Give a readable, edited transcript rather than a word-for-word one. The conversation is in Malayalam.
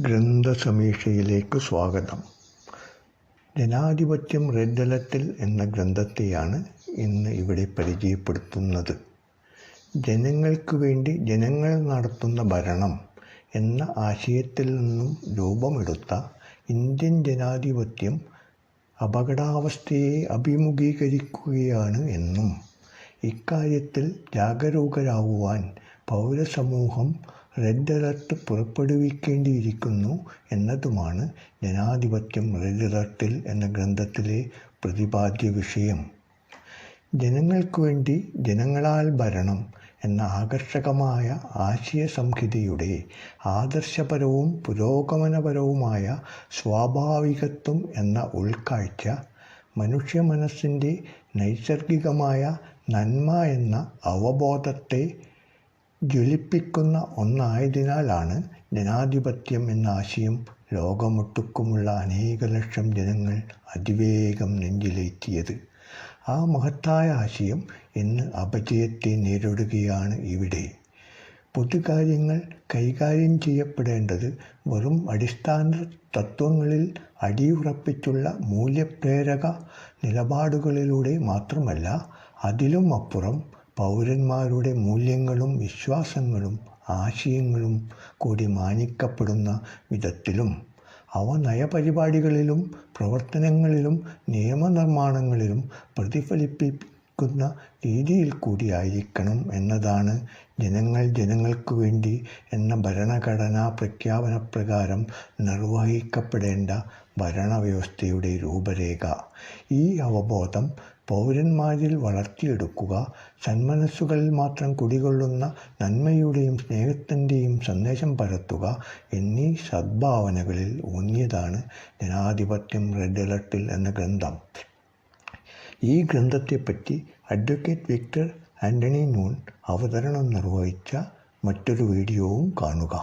ഗ്രന്ഥസമീക്ഷയിലേക്ക് സ്വാഗതം. ജനാധിപത്യം റെഡ് അലർട്ടിൽ എന്ന ഗ്രന്ഥത്തെയാണ് ഇന്ന് ഇവിടെ പരിചയപ്പെടുത്തുന്നത്. ജനങ്ങൾക്ക് വേണ്ടി ജനങ്ങൾ നടത്തുന്ന ഭരണം എന്ന ആശയത്തിൽ നിന്നും രൂപമെടുത്ത ഇന്ത്യൻ ജനാധിപത്യം അപകടാവസ്ഥയെ അഭിമുഖീകരിക്കുകയാണ് എന്നും ഇക്കാര്യത്തിൽ ജാഗരൂകരാകുവാൻ പൗരസമൂഹം റെഡ് അലർട്ട് പുറപ്പെടുവിക്കേണ്ടിയിരിക്കുന്നു എന്നതുമാണ് ജനാധിപത്യം റെഡ് അലർട്ടിൽ എന്ന ഗ്രന്ഥത്തിലെ പ്രതിപാദ്യ വിഷയം. ജനങ്ങൾക്ക് വേണ്ടി ജനങ്ങളാൽ ഭരണം എന്ന ആകർഷകമായ ആശയസംഹിതയുടെ ആദർശപരവും പുരോഗമനപരവുമായ സ്വാഭാവികത്വം എന്ന ഉൾക്കാഴ്ച മനുഷ്യ മനസ്സിൻ്റെ നൈസർഗികമായ നന്മ എന്ന അവബോധത്തെ ജ്വലിപ്പിക്കുന്ന ഒന്നായതിനാലാണ് ജനാധിപത്യം എന്ന ആശയം ലോകമൊട്ടുക്കുമുള്ള അനേക ലക്ഷം ജനങ്ങൾ അതിവേഗം നെഞ്ചിലേറ്റിയത്. ആ മഹത്തായ ആശയം ഇന്ന് അപജയത്തെ നേരിടുകയാണ് ഇവിടെ. പൊതുകാര്യങ്ങൾ കൈകാര്യം ചെയ്യപ്പെടേണ്ടത് വെറും അടിസ്ഥാന തത്വങ്ങളിൽ അടിയുറപ്പിച്ചുള്ള മൂല്യപ്രേരക നിലപാടുകളിലൂടെ മാത്രമല്ല, അതിലും അപ്പുറം പൗരന്മാരുടെ മൂല്യങ്ങളും വിശ്വാസങ്ങളും ആശയങ്ങളും കൂടി മാനിക്കപ്പെടുന്ന വിധത്തിലും അവ നയപരിപാടികളിലും പ്രവർത്തനങ്ങളിലും നിയമനിർമ്മാണങ്ങളിലും പ്രതിഫലിപ്പിക്കുന്ന രീതിയിൽ കൂടിയായിരിക്കണം എന്നതാണ് ജനങ്ങൾ ജനങ്ങൾക്ക് വേണ്ടി എന്ന ഭരണഘടനാ പ്രഖ്യാപനപ്രകാരം നിർവഹിക്കപ്പെടേണ്ട ഭരണവ്യവസ്ഥയുടെ രൂപരേഖ. ഈ അവബോധം പൗരന്മാരിൽ വളർത്തിയെടുക്കുക, സന്മനസ്സുകളിൽ മാത്രം കുടികൊള്ളുന്ന നന്മയുടെയും സ്നേഹത്തിൻ്റെയും സന്ദേശം പരത്തുക എന്നീ സദ്ഭാവനകളിൽ ഊന്നിയതാണ് ജനാധിപത്യം റെഡ് അലർട്ടിൽ എന്ന ഗ്രന്ഥം. ഈ ഗ്രന്ഥത്തെപ്പറ്റി അഡ്വക്കേറ്റ് വിക്ടർ ആൻ്റണി നൂൺ അവതരണം നിർവഹിച്ച മറ്റൊരു വീഡിയോവും കാണുക.